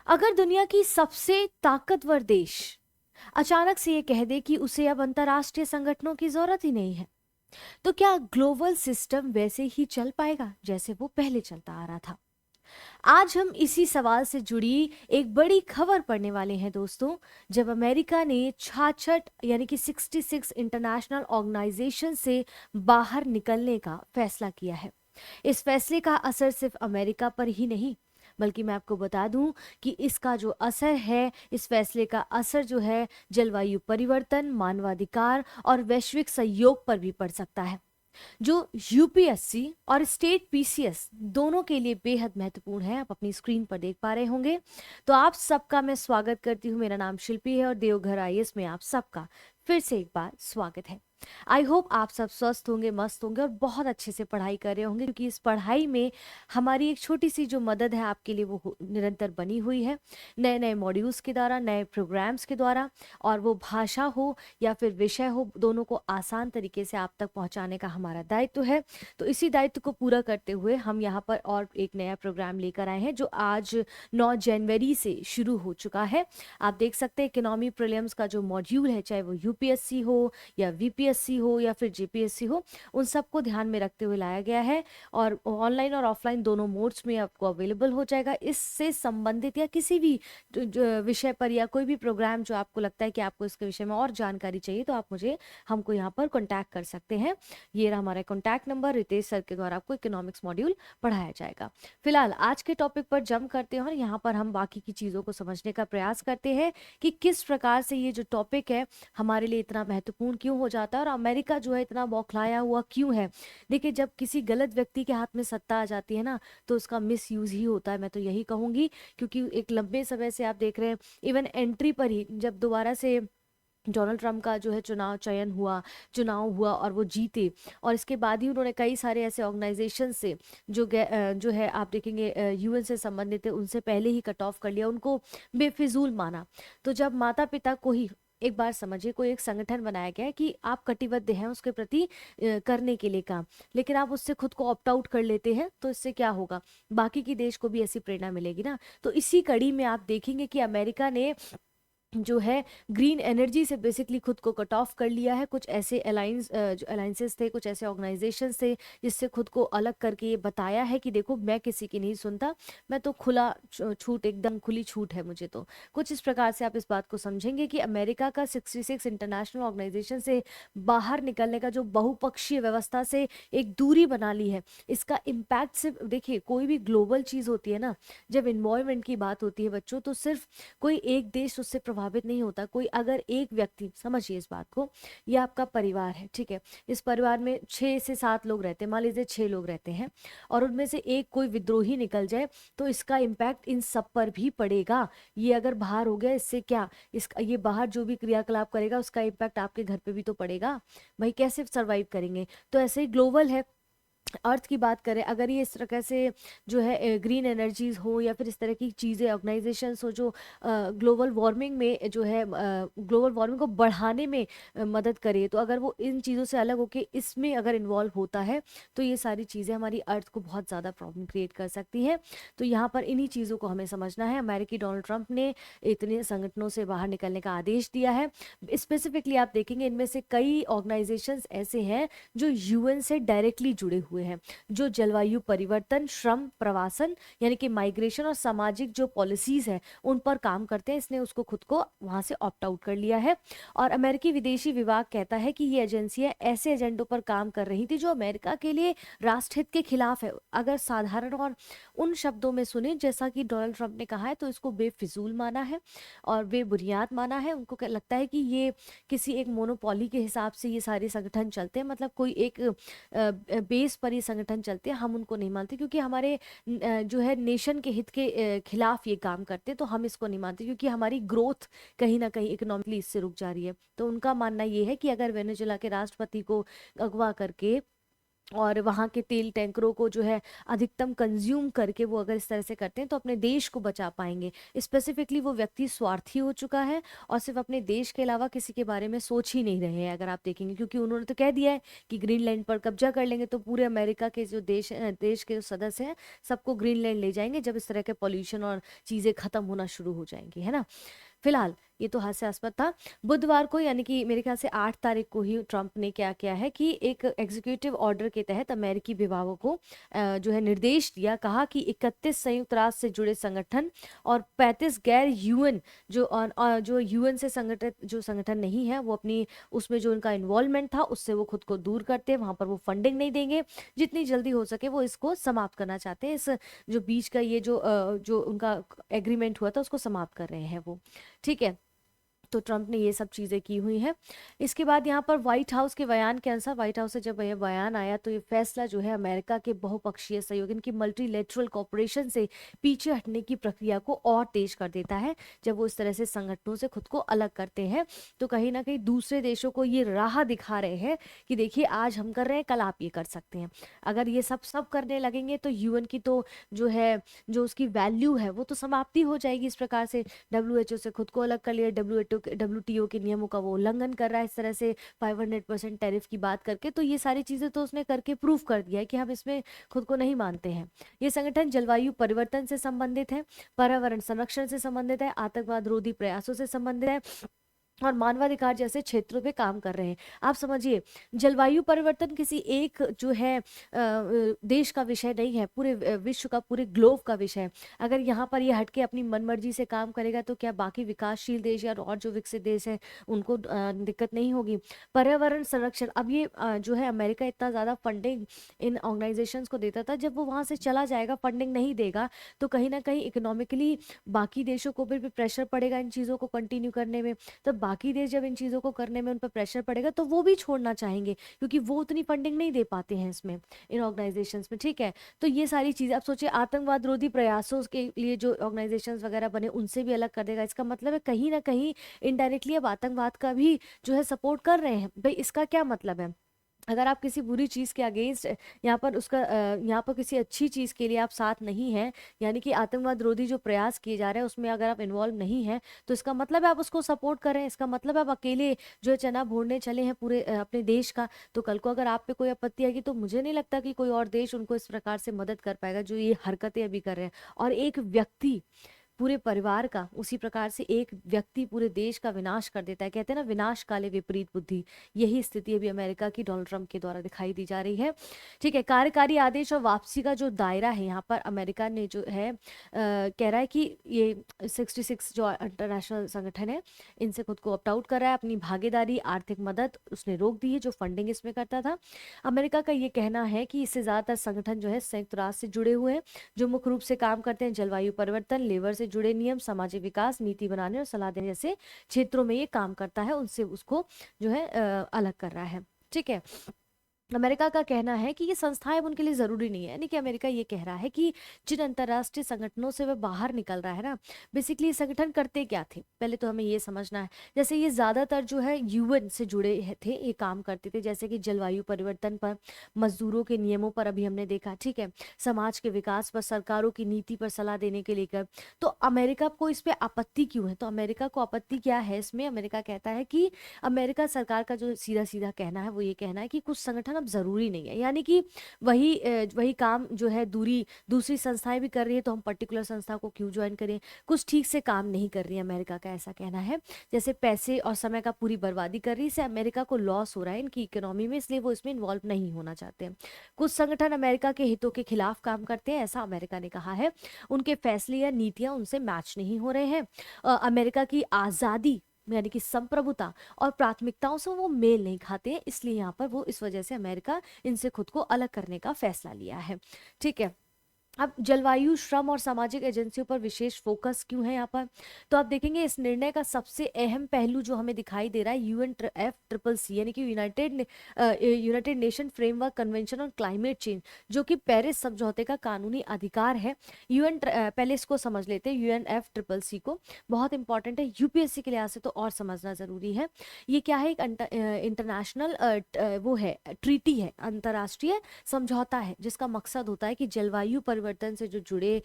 अगर दुनिया की सबसे ताकतवर देश अचानक से ये कह दे कि उसे अब अंतर्राष्ट्रीय संगठनों की जरूरत ही नहीं है, तो क्या ग्लोबल सिस्टम वैसे ही चल पाएगा जैसे वो पहले चलता आ रहा था? आज हम इसी सवाल से जुड़ी एक बड़ी खबर पढ़ने वाले हैं दोस्तों। जब अमेरिका ने 66 यानी कि 66 इंटरनेशनल ऑर्गेनाइजेशन से बाहर निकलने का फैसला किया है। इस फैसले का असर सिर्फ अमेरिका पर ही नहीं, बल्कि मैं आपको बता दूं कि इसका जो असर है, इस फैसले का असर जो है जलवायु परिवर्तन, मानवाधिकार और वैश्विक सहयोग पर भी पड़ सकता है, जो यूपीएससी और स्टेट पीसीएस दोनों के लिए बेहद महत्वपूर्ण है। आप अपनी स्क्रीन पर देख पा रहे होंगे। तो आप सबका मैं स्वागत करती हूँ। मेरा नाम शिल्पी है और देवघर आईएएस में आप सबका फिर से एक बार स्वागत है। आई होप आप सब स्वस्थ होंगे, मस्त होंगे और बहुत अच्छे से पढ़ाई कर रहे होंगे, क्योंकि इस पढ़ाई में हमारी एक छोटी सी जो मदद है आपके लिए वो निरंतर बनी हुई है, नए नए मॉड्यूल्स के द्वारा, नए प्रोग्राम्स के द्वारा। और वो भाषा हो या फिर विषय हो, दोनों को आसान तरीके से आप तक पहुंचाने का हमारा दायित्व है। तो इसी दायित्व को पूरा करते हुए हम यहाँ पर और एक नया प्रोग्राम लेकर आए हैं, जो आज 9 जनवरी से शुरू हो चुका है। आप देख सकते हैं इकोनॉमी प्रीलिम्स का जो मॉड्यूल है, चाहे वो यूपीएससी हो या वीपीएससी हो या फिर जीपीएससी हो, उन सबको ध्यान में रखते हुए लाया गया है। और ऑनलाइन और ऑफलाइन दोनों मोड्स में आपको अवेलेबल हो जाएगा। इससे संबंधित या किसी भी जो विषय पर या कोई भी प्रोग्राम जो आपको लगता है कि आपको इसके विषय में और जानकारी चाहिए, तो आप हमको यहाँ पर कॉन्टैक्ट कर सकते हैं। ये रहा हमारा कॉन्टैक्ट नंबर। रितेश सर के द्वारा आपको इकोनॉमिक्स मॉड्यूल पढ़ाया जाएगा। फिलहाल आज के टॉपिक पर जंप करते हैं और यहाँ पर हम बाकी की चीज़ों को समझने का प्रयास करते हैं कि किस प्रकार से ये जो टॉपिक है हमारे लिए इतना महत्वपूर्ण क्यों हो जाता है और अमेरिका जो है इतना बौखलाया हुआ क्यों है। देखिए, जब किसी गलत व्यक्ति के हाथ में सत्ता आ जाती है ना, तो उसका मिस यूज ही होता है, मैं तो यही कहूंगी। क्योंकि एक लंबे समय से आप देख रहे हैं, इवन एंट्री पर ही जब दोबारा से डोनाल्ड ट्रंप का जो है चुनाव हुआ और वो जीते, और इसके बाद ही उन्होंने कई सारे ऐसे ऑर्गेनाइजेशन से जो है आप देखेंगे यूएन से संबंधित है, उनसे पहले ही कट ऑफ कर लिया, उनको बेफिजूल माना। तो जब माता पिता को ही, एक बार समझिए, कोई एक संगठन बनाया गया है कि आप कटिबद्ध हैं उसके प्रति करने के लिए काम, लेकिन आप उससे खुद को ऑप्ट आउट कर लेते हैं, तो इससे क्या होगा, बाकी की देश को भी ऐसी प्रेरणा मिलेगी ना। तो इसी कड़ी में आप देखेंगे कि अमेरिका ने जो है ग्रीन एनर्जी से बेसिकली खुद को कट ऑफ कर लिया है। कुछ ऐसे जो अलायंसेस थे, कुछ ऐसे ऑर्गेनाइजेशंस थे जिससे खुद को अलग करके ये बताया है कि देखो, मैं किसी की नहीं सुनता, मैं तो खुला छूट, एकदम खुली छूट है मुझे। तो कुछ इस प्रकार से आप इस बात को समझेंगे कि अमेरिका का 66 इंटरनेशनल ऑर्गेनाइजेशन से बाहर निकलने का जो बहुपक्षीय व्यवस्था से एक दूरी बना ली है, इसका इम्पैक्ट सिर्फ देखिए, कोई भी ग्लोबल चीज होती है ना, जब इन्वॉल्वमेंट की बात होती है बच्चों, तो सिर्फ कोई एक देश उससे प्रभावित नहीं होता। कोई अगर एक व्यक्ति, समझिए इस बात को, ये आपका परिवार है, ठीक है, इस परिवार में 6 से 7 लोग रहते हैं, मान लीजिए 6 लोग रहते हैं, और उनमें से एक कोई विद्रोही निकल जाए, तो इसका इम्पैक्ट इन सब पर भी पड़ेगा। ये अगर बाहर हो गया, इससे क्या, इसका ये बाहर जो भी क्रियाकलाप करेगा उसका इम्पैक्ट आपके घर पे भी तो पड़ेगा। भाई कैसे सरवाइव करेंगे? तो ऐसे ही ग्लोबल है। अर्थ की बात करें, अगर ये इस तरह से जो है ग्रीन एनर्जीज हो या फिर इस तरह की चीज़ें, ऑर्गेनाइजेशंस हो जो ग्लोबल वार्मिंग में जो है ग्लोबल वार्मिंग को बढ़ाने में मदद करे, तो अगर वो इन चीज़ों से अलग होके इसमें अगर इन्वॉल्व होता है, तो ये सारी चीज़ें हमारी अर्थ को बहुत ज़्यादा प्रॉब्लम क्रिएट कर सकती हैं। तो यहाँ पर इन्हीं चीज़ों को हमें समझना है। अमेरिकी डोनाल्ड ट्रंप ने इतने संगठनों से बाहर निकलने का आदेश दिया है। स्पेसिफिकली आप देखेंगे, इनमें से कई ऑर्गेनाइजेशंस ऐसे हैं जो यूएन से डायरेक्टली जुड़े हुए हैं, जो जलवायु परिवर्तन, श्रम, प्रवासन यानी कि माइग्रेशन और सामाजिक जो पॉलिसीज है उन पर काम करते हैं। इसने उसको खुद को वहां से ऑप्ट आउट कर लिया है। और अमेरिकी विदेशी विभाग कहता है कि ये एजेंसियां ऐसे एजेंडों पर काम कर रही थी जो अमेरिका के लिए राष्ट्रहित के खिलाफ है। अगर साधारण और उन शब्दों में सुने, जैसा कि डोनाल्ड ट्रंप ने कहा है, तो इसको बेफिजूल माना है और बेबुनियाद माना है। उनको लगता है कि ये किसी एक मोनोपोली के हिसाब से ये सारे संगठन चलते हैं, मतलब कोई एक बेस पर ये संगठन चलते हैं, हम उनको नहीं मानते, क्योंकि हमारे जो है नेशन के हित के खिलाफ ये काम करते हैं, तो हम इसको नहीं मानते, क्योंकि हमारी ग्रोथ कहीं ना कहीं इकोनॉमिकली इससे रुक जा रही है। तो उनका मानना ये है कि अगर वेनेजुएला के राष्ट्रपति को अगवा करके और वहाँ के तेल टैंकरों को जो है अधिकतम कंज्यूम करके वो अगर इस तरह से करते हैं तो अपने देश को बचा पाएंगे। स्पेसिफिकली वो व्यक्ति स्वार्थी हो चुका है और सिर्फ अपने देश के अलावा किसी के बारे में सोच ही नहीं रहे हैं, अगर आप देखेंगे, क्योंकि उन्होंने तो कह दिया है कि ग्रीनलैंड पर कब्जा कर लेंगे तो पूरे अमेरिका के जो देश के जो सदस्य हैं सबको ग्रीनलैंड ले जाएंगे जब इस तरह के पॉल्यूशन और चीज़ें खत्म होना शुरू हो जाएंगी, है ना। फिलहाल ये तो हास्यास्पद था। बुधवार को यानी कि मेरे ख्याल से 8 तारीख को ही ट्रंप ने क्या किया है कि एक एग्जीक्यूटिव ऑर्डर के तहत अमेरिकी विभागों को जो है निर्देश दिया, कहा कि 31 संयुक्त राष्ट्र से जुड़े संगठन और 35 गैर यूएन जो यूएन से संगठित जो संगठन नहीं है वो अपनी उसमें जो उनका इन्वॉल्वमेंट था उससे वो खुद को दूर करते हैं, वहां पर वो फंडिंग नहीं देंगे, जितनी जल्दी हो सके वो इसको समाप्त करना चाहते हैं। इस जो बीच का ये जो उनका एग्रीमेंट हुआ था उसको समाप्त कर रहे हैं वो, ठीक है। तो ट्रंप ने ये सब चीज़ें की हुई हैं। इसके बाद यहाँ पर व्हाइट हाउस के बयान के अनुसार, व्हाइट हाउस से जब यह बयान आया तो ये फैसला जो है अमेरिका के बहुपक्षीय सहयोग इनकी मल्टीलेटरल कॉपरेशन से पीछे हटने की प्रक्रिया को और तेज कर देता है। जब वो इस तरह से संगठनों से खुद को अलग करते हैं तो कहीं ना कहीं दूसरे देशों को ये राह दिखा रहे हैं कि देखिए आज हम कर रहे हैं कल आप ये कर सकते हैं। अगर ये सब करने लगेंगे तो यूएन की तो जो है जो उसकी वैल्यू है वो तो समाप्ति हो जाएगी। इस प्रकार से डब्ल्यूएचओ से खुद को अलग कर लिया, डब्ल्यूटीओ के नियमों का वो उल्लंघन कर रहा है इस तरह से 500% टैरिफ की बात करके। तो ये सारी चीजें तो उसने करके प्रूव कर दिया है कि हम इसमें खुद को नहीं मानते हैं। ये संगठन जलवायु परिवर्तन से संबंधित है, पर्यावरण संरक्षण से संबंधित है, आतंकवाद रोधी प्रयासों से संबंधित है और मानवाधिकार जैसे क्षेत्रों पे काम कर रहे हैं। आप समझिए, जलवायु परिवर्तन किसी एक जो है देश का विषय नहीं है, पूरे विश्व का, पूरे ग्लोब का विषय है। अगर यहाँ पर ये हटके अपनी मनमर्जी से काम करेगा तो क्या बाकी विकासशील देश या और जो विकसित देश हैं उनको दिक्कत नहीं होगी। पर्यावरण संरक्षण, अब ये जो है अमेरिका इतना ज़्यादा फंडिंग इन ऑर्गेनाइजेशंस को देता था, जब वो वहाँ से चला जाएगा, फंडिंग नहीं देगा तो कहीं ना कहीं इकोनॉमिकली बाकी देशों को भी प्रेशर पड़ेगा इन चीज़ों को कंटिन्यू करने में। तो बाकी देश जब इन चीज़ों को करने में उन पर प्रेशर पड़ेगा तो वो भी छोड़ना चाहेंगे, क्योंकि वो उतनी फंडिंग नहीं दे पाते हैं इसमें, इन ऑर्गेनाइजेशंस में, ठीक है। तो ये सारी चीज़ें, अब सोचिए आतंकवाद रोधी प्रयासों के लिए जो ऑर्गेनाइजेशंस वगैरह बने उनसे भी अलग कर देगा। इसका मतलब है कहीं ना कहीं इनडायरेक्टली अब आतंकवाद का भी जो है सपोर्ट कर रहे हैं। भाई इसका क्या मतलब है? अगर आप किसी बुरी चीज़ के अगेंस्ट यहाँ पर उसका यहाँ पर किसी अच्छी चीज़ के लिए आप साथ नहीं हैं, यानी कि आतंकवाद रोधी जो प्रयास किए जा रहे हैं उसमें अगर आप इन्वॉल्व नहीं हैं तो इसका मतलब है आप उसको सपोर्ट कर रहे हैं। इसका मतलब है आप अकेले जो है चना भोड़ने चले हैं पूरे अपने देश का। तो कल को अगर आप पे कोई आपत्ति आएगी तो मुझे नहीं लगता कि कोई और देश उनको इस प्रकार से मदद कर पाएगा जो ये हरकतें अभी कर रहे हैं। और एक व्यक्ति पूरे परिवार का, उसी प्रकार से एक व्यक्ति पूरे देश का विनाश कर देता है। कहते हैं ना, विनाश काले विपरीत बुद्धि। यही स्थिति अभी अमेरिका की डोनाल्ड ट्रंप के द्वारा दिखाई दी जा रही है, ठीक है। कार्यकारी आदेश और वापसी का जो दायरा है यहाँ पर अमेरिका ने जो है कह रहा है कि ये 66 जो इंटरनेशनल संगठन है इनसे खुद को ऑप्ट आउट कर रहा है। अपनी भागीदारी, आर्थिक मदद उसने रोक दी है जो फंडिंग इसमें करता था। अमेरिका का ये कहना है कि इससे ज्यादातर संगठन जो है संयुक्त राष्ट्र से जुड़े हुए हैं जो मुख्य रूप से काम करते हैं जलवायु परिवर्तन, लेबर से जुड़े नियम, सामाजिक विकास, नीति बनाने और सलाह देने जैसे क्षेत्रों में ये काम करता है, उनसे उसको जो है अलग कर रहा है, ठीक है। अमेरिका का कहना है कि ये संस्थाएं अब उनके लिए जरूरी नहीं है, यानी कि अमेरिका ये कह रहा है कि जिन अंतरराष्ट्रीय संगठनों से वह बाहर निकल रहा है ना, बेसिकली ये संगठन करते क्या थे पहले तो हमें ये समझना है। जैसे ये ज्यादातर जो है यूएन से जुड़े थे, ये काम करते थे, जैसे कि जलवायु परिवर्तन पर, मजदूरों के नियमों पर अभी हमने देखा, ठीक है, समाज के विकास पर, सरकारों की नीति पर सलाह देने के लेकर। तो अमेरिका को इस पे आपत्ति क्यों है? तो अमेरिका को आपत्ति क्या है इसमें? अमेरिका कहता है कि अमेरिका सरकार का जो सीधा सीधा कहना है वो ये कहना है कि कुछ संगठन अब जरूरी नहीं है, यानी कि वही काम जो है दूसरी संस्थाएं भी कर रही है तो हम पर्टिकुलर संस्था को क्यों ज्वाइन करें। कुछ ठीक से काम नहीं कर रही है, अमेरिका का ऐसा कहना है, जैसे पैसे और समय का पूरी बर्बादी कर रही है, इससे अमेरिका को लॉस हो रहा है इनकी इकोनॉमी में, इसलिए वो इसमें इन्वॉल्व नहीं होना चाहते। कुछ संगठन अमेरिका के हितों के खिलाफ काम करते हैं, ऐसा अमेरिका ने कहा है। उनके फैसले या नीतियां उनसे मैच नहीं हो रहे हैं। अमेरिका की आजादी यानी कि संप्रभुता और प्राथमिकताओं से वो मेल नहीं खाते हैं, इसलिए यहाँ पर वो इस वजह से अमेरिका इनसे खुद को अलग करने का फैसला लिया है, ठीक है। अब जलवायु, श्रम और सामाजिक एजेंसियों पर विशेष फोकस क्यों है यहाँ पर? तो आप देखेंगे इस निर्णय का सबसे अहम पहलू जो हमें दिखाई दे रहा है UNFCCC यानी कि United nation framework convention on climate change, जो कि पेरिस समझौते का कानूनी अधिकार है। पहले इसको समझ लेते हैं, UNFCCC को, बहुत इंपॉर्टेंट है यूपीएससी के लिहाज से तो और समझना जरूरी है। ये क्या है? एक इंटरनेशनल वो है, ट्रीटी है, अंतर्राष्ट्रीय समझौता है, जिसका मकसद होता है कि जलवायु परिवर्तन से जो जुड़े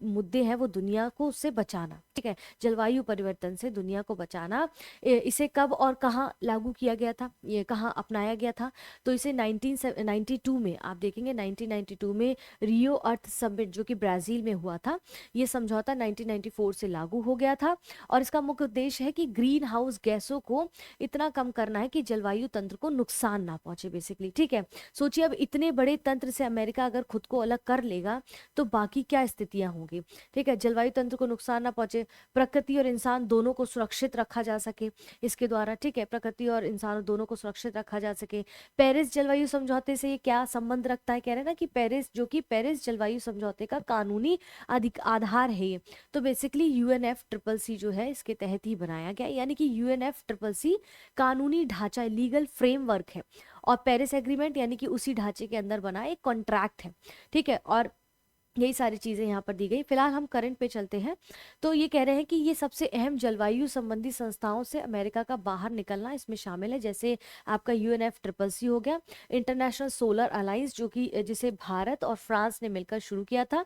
मुद्दे हैं वो दुनिया को उससे बचाना। ठीक है, जलवायु परिवर्तन से दुनिया को बचाना। इसे कब और कहाँ लागू किया गया था, ये कहाँ अपनाया गया था? तो इसे 1992 में, आप देखेंगे 1992 में रियो अर्थ समिट जो कि ब्राजील में हुआ था, ये समझौता 1994 से लागू हो गया था। और इसका मुख्य उद्देश्य है कि ग्रीन हाउस गैसों को इतना कम करना है कि जलवायु तंत्र को नुकसान ना पहुंचे बेसिकली। ठीक है, सोचिए अब इतने बड़े तंत्र से अमेरिका अगर खुद को अलग कर लेगा तो बाकी क्या स्थितियां होंगी। ठीक है, जलवायु तंत्र को नुकसान ना पहुंचे, प्रकृति और इंसान दोनों को सुरक्षित रखा जा सके इसके द्वारा। ठीक है, प्रकृति और इंसान दोनों को सुरक्षित रखा जा सके। पेरिस जलवायु समझौते से ये क्या संबंध रखता है? कह रहे हैं ना कि पेरिस, जो कि पेरिस जलवायु समझौते का कानूनी आधार है ये, तो बेसिकली UNFCCC जो है इसके तहत ही बनाया गया, यानी कि UNFCCC कानूनी ढांचा, लीगल फ्रेमवर्क है, और पेरिस एग्रीमेंट यानी कि उसी ढांचे के अंदर बना एक कॉन्ट्रैक्ट है। ठीक है, और यही सारी चीजें यहाँ पर दी गई। फिलहाल हम करंट पे चलते हैं। तो ये कह रहे हैं कि ये सबसे अहम जलवायु संबंधी संस्थाओं से अमेरिका का बाहर निकलना इसमें शामिल है, जैसे आपका UNFCCC हो गया, इंटरनेशनल सोलर अलायंस जो कि जिसे भारत और फ्रांस ने मिलकर शुरू किया था,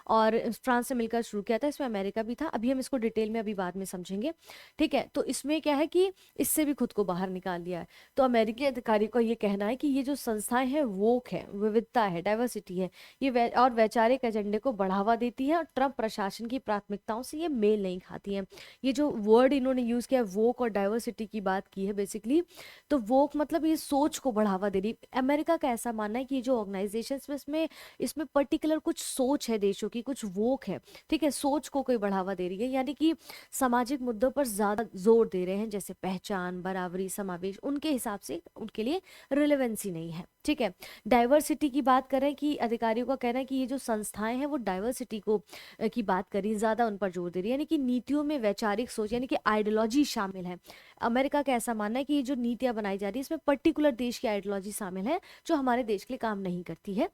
और फ्रांस ने मिलकर शुरू किया था, इसमें अमेरिका भी था। अभी हम इसको डिटेल में अभी बाद में समझेंगे। ठीक है, तो इसमें क्या है कि इससे भी खुद को बाहर निकाल लिया है। तो अमेरिकी अधिकारी का ये कहना है कि ये जो संस्थाएं हैं वोक है, विविधता है, डाइवर्सिटी है, ये और वैचारिक एजेंडे को बढ़ावा देती है, और ट्रंप प्रशासन की प्राथमिकताओं से ये मेल नहीं खाती हैं। ये जो वर्ड इन्होंने यूज किया, वोक और डाइवर्सिटी की बात की है बेसिकली, तो वोक मतलब ये सोच को बढ़ावा दे रही। अमेरिका का ऐसा मानना है कि ये जो ऑर्गेनाइजेशन इसमें इसमें पर्टिकुलर कुछ सोच है देशों की, कुछ वोक है। ठीक है, सोच को कोई बढ़ावा दे रही है, यानी कि सामाजिक मुद्दों पर ज्यादा जोर दे रहे हैं, जैसे पहचान, बराबरी, समावेश, उनके हिसाब से उनके लिए रिलेवेंसी नहीं है। ठीक है, डाइवर्सिटी की बात करें कि अधिकारियों का कहना है कि ये जो संस्थाएं हैं वो डाइवर्सिटी को की बात करी, ज्यादा उन पर जोर दे रही है, यानी कि नीतियों में वैचारिक सोच यानी कि आइडियोलॉजी शामिल है। अमेरिका का ऐसा मानना है कि ये जो नीतियां बनाई जा रही है इसमें पर्टिकुलर देश की आइडियोलॉजी शामिल है जो हमारे देश के लिए काम नहीं करती है,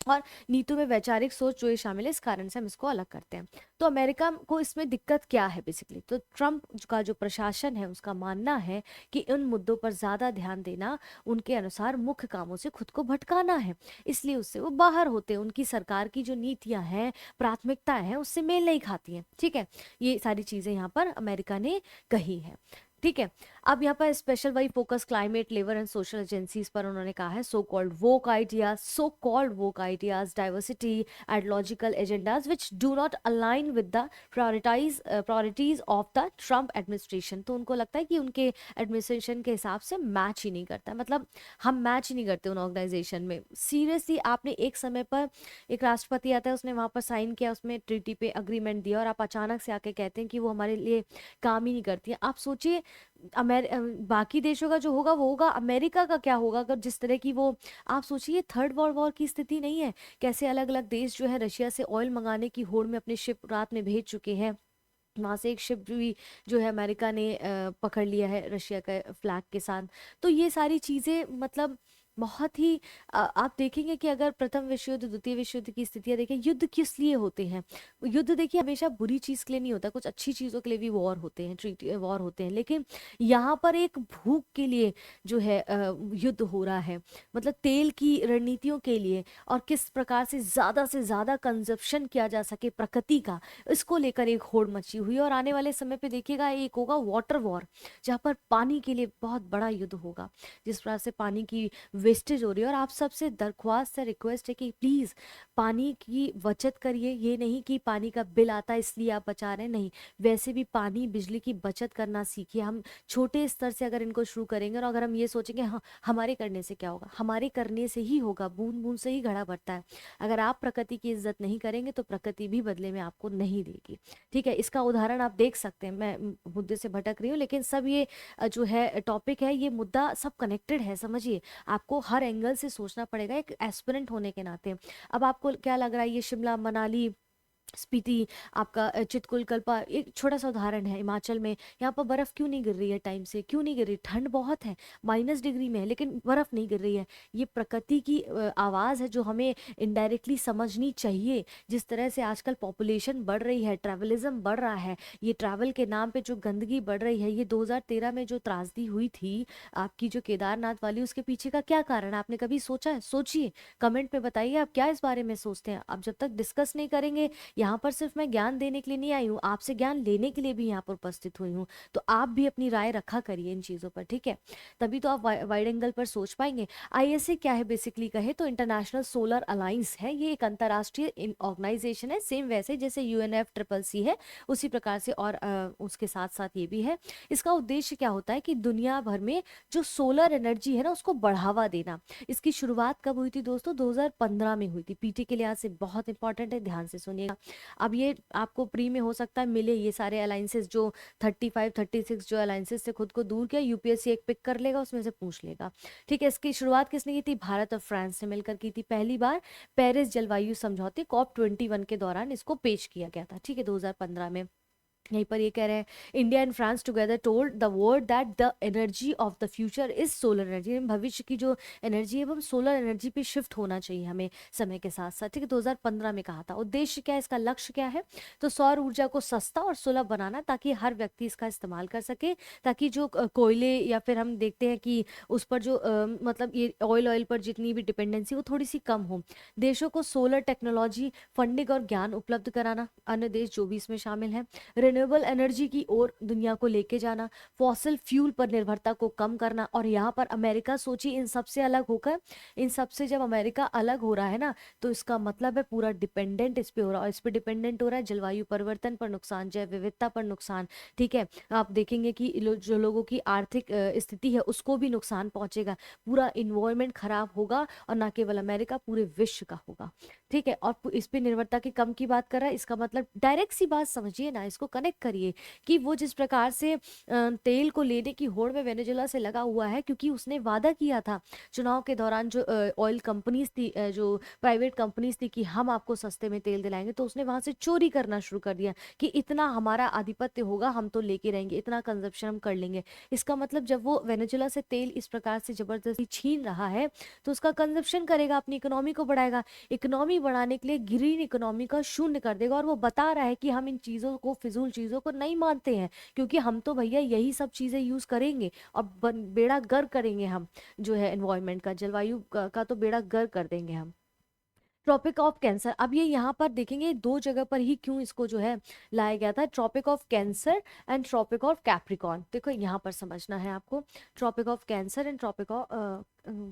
और नीतियों में वैचारिक सोच जो ये शामिल है, इस कारण से हम इसको अलग करते हैं। तो अमेरिका को इसमें दिक्कत क्या है बेसिकली? तो ट्रंप का जो प्रशासन है उसका मानना है कि उन मुद्दों पर ज्यादा ध्यान देना उनके अनुसार मुख्य कामों से खुद को भटकाना है, इसलिए उससे वो बाहर होते हैं। उनकी सरकार की जो नीतियां हैं, प्राथमिकताएं हैं, उससे मेल नहीं खाती हैं। ठीक है, ये सारी चीजें यहाँ पर अमेरिका ने कही है। ठीक है, अब यहाँ पर स्पेशल वही focus climate, labour and social agencies पर उन्होंने कहा है। So called woke ideas, diversity, ideological agendas which do not align with the priorities of the Trump administration. तो उनको लगता है कि उनके एडमिनिस्ट्रेशन के हिसाब से मैच ही नहीं करता है, मतलब हम मैच ही नहीं करते उन ऑर्गेनाइजेशन में। सीरियसली, आपने एक समय पर एक राष्ट्रपति आता है, उसने वहां पर साइन किया, उसमें ट्रीटी पे अग्रीमेंट दिया, और आप अचानक से आके कहते हैं कि वो हमारे लिए काम ही नहीं करती है। आप सोचिए बाकी देशों का जो होगा वो होगा, अमेरिका का क्या होगा अगर जिस तरह की वो, आप सोचिए थर्ड वर्ल्ड वॉर की स्थिति नहीं है, कैसे अलग अलग देश जो है रशिया से ऑयल मंगाने की होड़ में अपने शिप रात में भेज चुके हैं। वहां से एक शिप भी जो है अमेरिका ने पकड़ लिया है रशिया के फ्लैग के साथ। तो ये सारी चीजें मतलब बहुत ही आप देखेंगे कि अगर प्रथम विश्व युद्ध, द्वितीय विश्व युद्ध की स्थितियां देखें, युद्ध किस लिए होते हैं? युद्ध देखिए हमेशा बुरी चीज के लिए नहीं होता, कुछ अच्छी चीजों के लिए भी वॉर होते हैं, ट्रीटी वॉर होते हैं, लेकिन यहाँ पर एक भूख के लिए जो है युद्ध हो रहा है, मतलब तेल की रणनीतियों के लिए, और किस प्रकार से ज्यादा कंजप्शन किया जा सके प्रकृति का, इसको लेकर एक होड़ मची हुई है। और आने वाले समय पे देखिएगा एक होगा वाटर वॉर, जहाँ पर पानी के लिए बहुत बड़ा युद्ध होगा, जिस प्रकार से पानी की वेस्टेज हो रही है। और आप सबसे दरख्वास्त है, रिक्वेस्ट है कि प्लीज पानी की बचत करिए। ये नहीं कि पानी का बिल आता है इसलिए आप बचा रहे हैं, नहीं, वैसे भी पानी बिजली की बचत करना सीखिए। हम छोटे स्तर से अगर इनको शुरू करेंगे, और अगर हम ये सोचेंगे हाँ हमारे करने से क्या होगा, हमारे करने से ही होगा, बूंद बूंद से ही घड़ा भरता है। अगर आप प्रकृति की इज्जत नहीं करेंगे तो प्रकृति भी बदले में आपको नहीं देगी। ठीक है, इसका उदाहरण आप देख सकते हैं। मैं मुद्दे से भटक रही हूँ, लेकिन सब ये जो है टॉपिक है, ये मुद्दा सब कनेक्टेड है, समझिए। आपको आपको हर एंगल से सोचना पड़ेगा एक एस्पिरेंट होने के नाते। अब आपको क्या लग रहा है ये शिमला मनाली स्पीति आपका चितकुल कल्पा एक छोटा सा उदाहरण है, हिमाचल में यहाँ पर बर्फ क्यों नहीं गिर रही है, टाइम से क्यों नहीं गिर रही, ठंड बहुत है, -डिग्री में है लेकिन बर्फ नहीं गिर रही है। ये प्रकृति की आवाज़ है जो हमें इनडायरेक्टली समझनी चाहिए। जिस तरह से आजकल पॉपुलेशन बढ़ रही है, ट्रैवलिज्म बढ़ रहा है, ये ट्रैवल के नाम पे जो गंदगी बढ़ रही है, ये 2013 में जो त्रासदी हुई थी आपकी जो केदारनाथ वाली, उसके पीछे का क्या कारण है आपने कभी सोचा है? सोचिए, कमेंट में बताइए आप क्या इस बारे में सोचते हैं। अब जब तक डिस्कस नहीं करेंगे, यहाँ पर सिर्फ मैं ज्ञान देने के लिए नहीं आई हूँ, आपसे ज्ञान लेने के लिए भी यहाँ पर उपस्थित हुई हूँ। तो आप भी अपनी राय रखा करिए इन चीज़ों पर, ठीक है? तभी तो आप वाइड एंगल पर सोच पाएंगे। आईएसए क्या है बेसिकली कहे तो इंटरनेशनल सोलर अलायंस है, ये एक अंतर्राष्ट्रीय ऑर्गेनाइजेशन है, सेम वैसे जैसे UNFCCC है उसी प्रकार से, और उसके साथ साथ ये भी है। इसका उद्देश्य क्या होता है कि दुनिया भर में जो सोलर एनर्जी है ना उसको बढ़ावा देना। इसकी शुरुआत कब हुई थी दोस्तों? 2015 में हुई थी। पीटी के लिहाज से बहुत इंपॉर्टेंट है, ध्यान से सुनिएगा। अब ये आपको प्री में हो सकता है मिले ये सारे अलाइंसेस जो 35 36 जो अलाइंसेस से खुद को दूर किया, यूपीएससी एक पिक कर लेगा, उसमें से पूछ लेगा, ठीक है? इसकी शुरुआत किसने की थी? भारत और फ्रांस ने मिलकर की थी। पहली बार पेरिस जलवायु समझौते COP21 के दौरान इसको पेश किया गया था, ठीक है, 2015 में। यहीं पर ये कह रहे हैं India and France together told the world that the energy of the future is solar energy. भविष्य की जो एनर्जी है वो सोलर एनर्जी पे शिफ्ट होना चाहिए हमें समय के साथ साथ, ठीक है? 2015 में कहा था। उद्देश्य क्या है इसका, लक्ष्य क्या है? तो सौर ऊर्जा को सस्ता और सुलभ बनाना ताकि हर व्यक्ति इसका इस्तेमाल कर सके, ताकि जो कोयले या फिर हम देखते हैं कि उस पर जो मतलब ये ऑयल पर जितनी भी डिपेंडेंसी वो थोड़ी सी कम हो। देशों को सोलर टेक्नोलॉजी फंडिंग और ज्ञान उपलब्ध कराना, अन्य देश जो भी इसमें शामिल है। रिन्यूएबल एनर्जी की ओर दुनिया को लेके जाना, फॉसिल फ्यूल पर निर्भरता को कम करना। और यहाँ पर अमेरिका सोचिए इन सबसे अलग होकर, इन सबसे जब अमेरिका अलग हो रहा है ना तो इसका मतलब है पूरा डिपेंडेंट इस पे हो रहा है, और इस पे डिपेंडेंट हो रहा है जलवायु परिवर्तन पर नुकसान, जैव विविधता पर नुकसान, ठीक है? आप देखेंगे कि जो लोगों की आर्थिक स्थिति है उसको भी नुकसान पहुंचेगा, पूरा इन्वायरमेंट खराब होगा, और ना केवल अमेरिका पूरे विश्व का होगा, ठीक है? और इस पे निर्भरता की कम की बात कर रहा है, इसका मतलब डायरेक्ट सी बात समझिए ना, इसको कनेक्ट करिए कि वो जिस प्रकार से तेल को लेने की होड़ में वेनेजुएला से लगा हुआ है, क्योंकि उसने वादा किया था चुनाव के दौरान, जो ऑयल कंपनीज थी, जो प्राइवेट कंपनीज थी, कि हम आपको सस्ते में तेल दिलाएंगे, तो उसने वहां से चोरी करना शुरू कर दिया कि इतना हमारा आधिपत्य होगा, हम तो लेके रहेंगे, इतना कंजप्शन हम कर लेंगे। इसका मतलब जब वो वेनेजुएला से तेल इस प्रकार से जबरदस्ती छीन रहा है तो उसका कंजप्शन करेगा, अपनी इकोनॉमी को बढ़ाएगा, इकोनॉमी बढ़ाने के लिए ग्रीन इकोनॉमी का शून्य कर देगा। और वो बता रहा है कि हम इन चीज़ों को, फिजूल चीज़ों को नहीं मानते हैं, क्योंकि हम तो भैया यही सब चीज़ें यूज़ करेंगे और बेड़ा गर्क करेंगे हम, जो है एनवायरनमेंट का, जलवायु का तो बेड़ा गर्क कर देंगे हम। ट्रॉपिक ऑफ कैंसर, अब ये यहाँ पर देखेंगे दो जगह पर ही क्यों इसको जो है लाया गया था, Tropic of cancer and tropic of Capricorn. देखो यहाँ पर समझना है आपको, Tropic of cancer and tropic of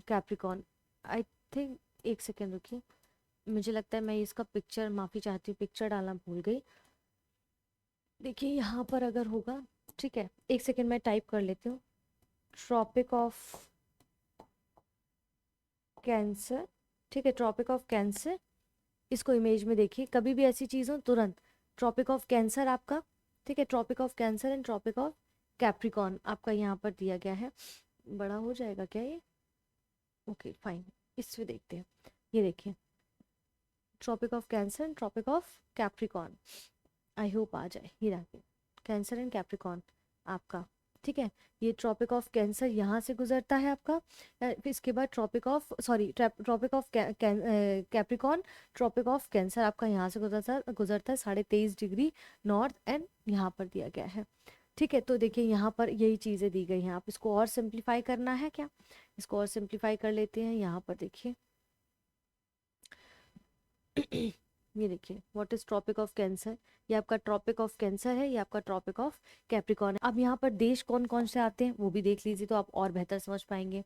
Capricorn. I think, एक सेकेंड रुकिए, मुझे लगता है मैं इसका पिक्चर, माफ़ी चाहती हूँ, पिक्चर डालना भूल गई। देखिए यहाँ पर अगर होगा, ठीक है, एक सेकेंड मैं टाइप कर लेती हूँ, ट्रॉपिक ऑफ कैंसर, ठीक है, ट्रॉपिक ऑफ कैंसर, इसको इमेज में देखिए, कभी भी ऐसी चीज़ हो तुरंत ट्रॉपिक ऑफ कैंसर आपका, ठीक है, Tropic of cancer and tropic of Capricorn आपका यहाँ पर दिया गया है। बड़ा हो जाएगा क्या ये? ओके फाइन, इसमें देखते हैं, ये देखिए, tropic of cancer and tropic of Capricorn, I hope आ जाए, ये रहा कैंसर एंड कैप्रिकॉन आपका, ठीक है? ये ट्रॉपिक ऑफ कैंसर यहाँ से गुजरता है आपका, फिर इसके बाद Tropic of, sorry, Tropic of Capricorn, Tropic of Cancer आपका यहाँ से गुजरता है 23.5 डिग्री नॉर्थ, एंड यहाँ पर दिया गया है, ठीक है? तो देखिए यहाँ पर यही चीज़ें दी गई हैं, आप इसको और सिंप्लीफाई करना है क्या? इसको और सिंप्लीफाई कर लेते हैं। यहाँ पर देखिए ये देखिए, what is Tropic of Cancer, ये आपका ट्रॉपिक ऑफ कैंसर है, ये आपका ट्रॉपिक ऑफ कैप्रिकॉन है। अब यहाँ पर देश कौन कौन से आते हैं वो भी देख लीजिए तो आप और बेहतर समझ पाएंगे।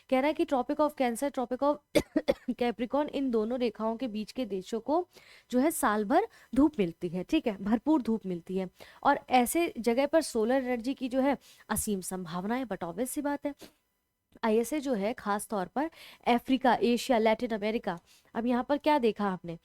कह रहा है कि tropic of cancer, tropic of Capricorn, इन दोनों रेखाओं के बीच के देशों को जो है साल भर धूप मिलती है, ठीक है, भरपूर धूप मिलती है, और ऐसे जगह पर सोलर एनर्जी की जो है असीम संभावना है। बट ऑब्वियस सी बात है, आईएसए जो है खास तौर पर अफ्रीका, एशिया, लैटिन अमेरिका, अब यहाँ पर क्या देखा आपने,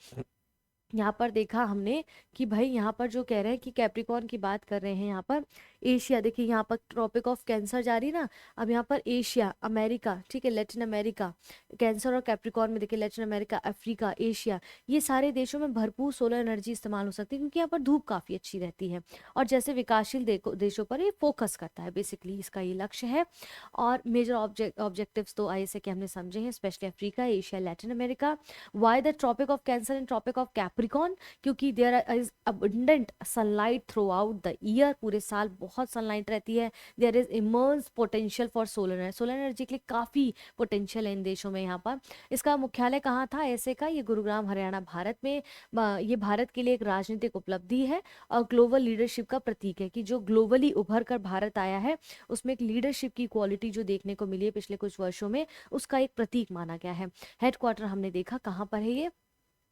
यहाँ पर देखा हमने कि भाई यहाँ पर जो कह रहे हैं कि कैप्रिकॉर्न की बात कर रहे हैं, यहाँ पर एशिया, देखिए यहाँ पर ट्रॉपिक ऑफ कैंसर जारी ना, अब यहाँ पर एशिया, अमेरिका, ठीक है, लेटिन अमेरिका, कैंसर और कैप्रिकॉर्न में देखिए लेटिन अमेरिका, अफ्रीका, एशिया, ये सारे देशों में भरपूर सोलर एनर्जी इस्तेमाल हो सकती है क्योंकि यहाँ पर धूप काफ़ी अच्छी रहती है। और जैसे विकासशील देशों पर ये फोकस करता है, बेसिकली इसका ये लक्ष्य है। और मेजर ऑब्जेक्टिव्स तो ऐसे कि हमने समझे हैं, specially Africa, Asia, Latin America. Why the tropic of cancer and tropic of Capricorn? क्योंकि there is abundant sunlight throughout the year, पूरे साल बहुत सनलाइट रहती है। There is immense potential for solar energy के लिए काफ़ी पोटेंशियल है इन देशों में। यहाँ पर इसका मुख्यालय कहाँ था ऐसे का? ये गुरुग्राम, हरियाणा, भारत में। ये भारत के लिए एक राजनीतिक उपलब्धि है और ग्लोबल लीडरशिप का प्रतीक है कि जो ग्लोबली उभर कर भारत आया है उसमें एक लीडरशिप की क्वालिटी जो देखने को मिली है पिछले कुछ वर्षों में, उसका एक प्रतीक माना गया है। हेडक्वार्टर हमने देखा कहाँ पर है ये।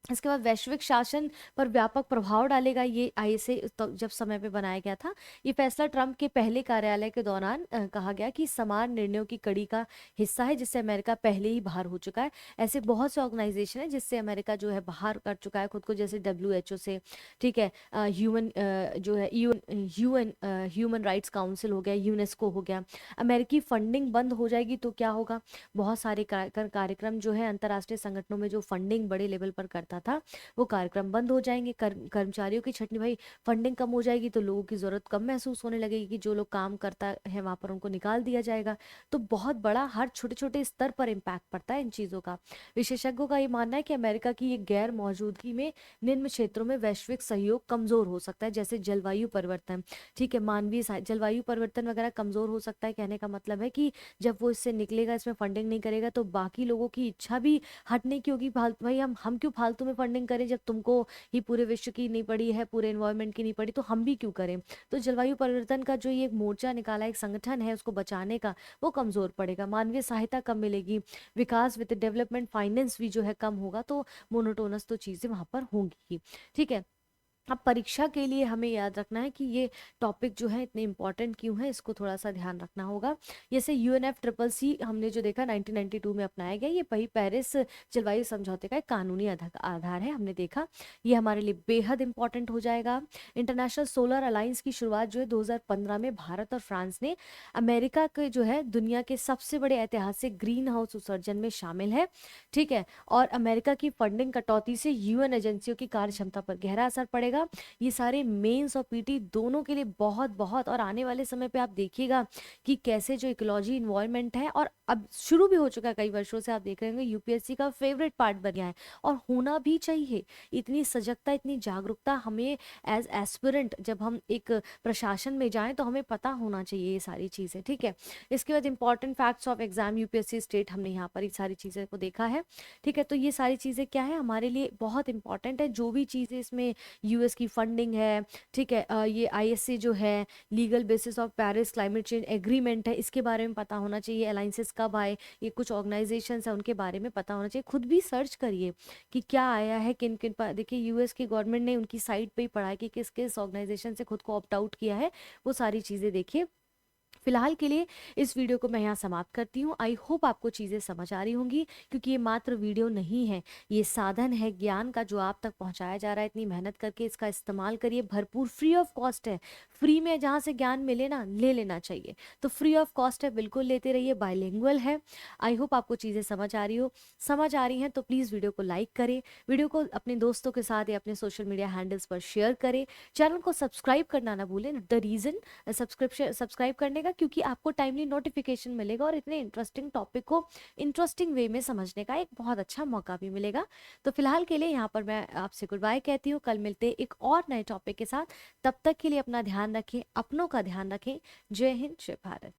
इसके बाद वैश्विक शासन पर व्यापक प्रभाव डालेगा ये आईएसए, तो जब समय पे बनाया गया था। ये फैसला ट्रंप के पहले कार्यालय के दौरान कहा गया कि समान निर्णयों की कड़ी का हिस्सा है जिससे अमेरिका पहले ही बाहर हो चुका है। ऐसे बहुत से ऑर्गेनाइजेशन है जिससे अमेरिका जो है बाहर कर चुका है खुद को, जैसे WHO से, ठीक है, ह्यूमन जो है यूएन ह्यूमन राइट्स काउंसिल हो गया, यूनेस्को हो गया। अमेरिकी फंडिंग बंद हो जाएगी तो क्या होगा? बहुत सारे कार्यक्रम जो है अंतर्राष्ट्रीय संगठनों में जो फंडिंग बड़े लेवल पर करता था वो कार्यक्रम बंद हो जाएंगे। कर्मचारियों की छटनी, भाई फंडिंग कम हो जाएगी तो लोगों की जरूरत कम महसूस होने लगेगी कि जो लोग काम करता है वहां पर उनको निकाल दिया जाएगा। तो बहुत बड़ा हर छोटे छोटे स्तर पर इम्पैक्ट पड़ता है इन चीजों का। विशेषज्ञों का ये मानना है कि अमेरिका की ये गैर मौजूदगी में निम्न क्षेत्रों में वैश्विक सहयोग कमजोर हो सकता है, जैसे जलवायु परिवर्तन, ठीक है, मानवीय जलवायु परिवर्तन वगैरह कमजोर हो सकता है। कहने का मतलब है कि जब वो इससे निकलेगा, इसमें फंडिंग नहीं करेगा तो बाकी लोगों की इच्छा भी हटने की होगी। फालतू, भाई हम क्यों फालतू में फंडिंग करें जब तुमको ही पूरे विश्व की नहीं पड़ी है, पूरे एनवायरनमेंट की नहीं पड़ी, तो हम भी क्यों करें? तो जलवायु परिवर्तन का जो ये मोर्चा निकाला, एक संगठन है उसको बचाने का, वो कमजोर पड़ेगा। मानवीय सहायता कम मिलेगी, विकास वित्त डेवलपमेंट फाइनेंस भी जो है कम होगा, तो मोनोटोनस तो चीजें वहां पर होंगी ही, ठीक है। अब परीक्षा के लिए हमें याद रखना है कि ये टॉपिक जो है इतने इंपॉर्टेंट क्यों है, इसको थोड़ा सा ध्यान रखना होगा। जैसे UNFCCC हमने जो देखा 1992 में अपनाया गया, ये वही पेरिस जलवायु समझौते का एक कानूनी आधार है, हमने देखा ये हमारे लिए बेहद इंपॉर्टेंट हो जाएगा। इंटरनेशनल सोलर अलायंस की शुरुआत जो है 2015 में भारत और फ्रांस ने, अमेरिका के जो है दुनिया के सबसे बड़े ऐतिहासिक ग्रीन हाउस उत्सर्जन में शामिल है, ठीक है। और अमेरिका की फंडिंग कटौती से UN एजेंसियों की कार्यक्षमता पर गहरा असर पड़ेगा। ये सारे मेंस और पीटी दोनों के लिए बहुत बहुत, और आने वाले समय पे आप देखिएगा कि कैसे जो इकोलॉजी इन्वायरमेंट है, और अब शुरू भी हो चुका है कई वर्षों से, आप देख रहे होंगे UPSC का फेवरेट पार्ट बन गया है और होना भी चाहिए। इतनी सजगता, इतनी जागरूकता हमें एज एस्पिरेंट, जब हम एक प्रशासन में जाएं तो हमें पता होना चाहिए ये सारी चीजें, ठीक है। इसके बाद important facts of exam UPSC state, हमने यहाँ पर ये सारी चीजें को देखा है, ठीक है। तो ये सारी चीजें क्या है हमारे लिए बहुत इंपॉर्टेंट है, जो भी चीजें इसमें US की फंडिंग है, ठीक है, ये ISA जो है legal basis of Paris climate change agreement है, इसके बारे में पता होना चाहिए। अलाइंसेस कब आए, ये कुछ ऑर्गेनाइजेशंस है उनके बारे में पता होना चाहिए। खुद भी सर्च करिए कि क्या आया है, किन किन पर। देखिए US की गवर्नमेंट ने उनकी साइट पे ही पढ़ा है कि किस किस ऑर्गेनाइजेशन से खुद को ऑप्ट आउट किया है, वो सारी चीज़ें देखिए। फिलहाल के लिए इस वीडियो को मैं यहाँ समाप्त करती हूँ। आई होप आपको चीज़ें समझ आ रही होंगी, क्योंकि ये मात्र वीडियो नहीं है, ये साधन है ज्ञान का जो आप तक पहुँचाया जा रहा है। इतनी मेहनत करके इसका इस्तेमाल करिए, भरपूर, फ्री ऑफ कॉस्ट है। फ्री में जहाँ से ज्ञान मिले ना, ले लेना चाहिए, तो फ्री ऑफ कॉस्ट है, बिल्कुल लेते रहिए। बाइलिंगुअल है। आई होप आपको चीज़ें समझ आ रही हैं तो प्लीज़ वीडियो को लाइक करें, वीडियो को अपने दोस्तों के साथ या अपने सोशल मीडिया हैंडल्स पर शेयर करें, चैनल को सब्सक्राइब करना ना भूलें। द रीज़न सब्सक्राइब करने का, क्योंकि आपको टाइमली नोटिफिकेशन मिलेगा और इतने इंटरेस्टिंग टॉपिक को इंटरेस्टिंग वे में समझने का एक बहुत अच्छा मौका भी मिलेगा। तो फिलहाल के लिए यहाँ पर मैं आपसे गुड बाय कहती हूँ। कल मिलते हैं एक और नए टॉपिक के साथ। तब तक के लिए अपना ध्यान रखें, अपनों का ध्यान रखें। जय हिंद, जय भारत।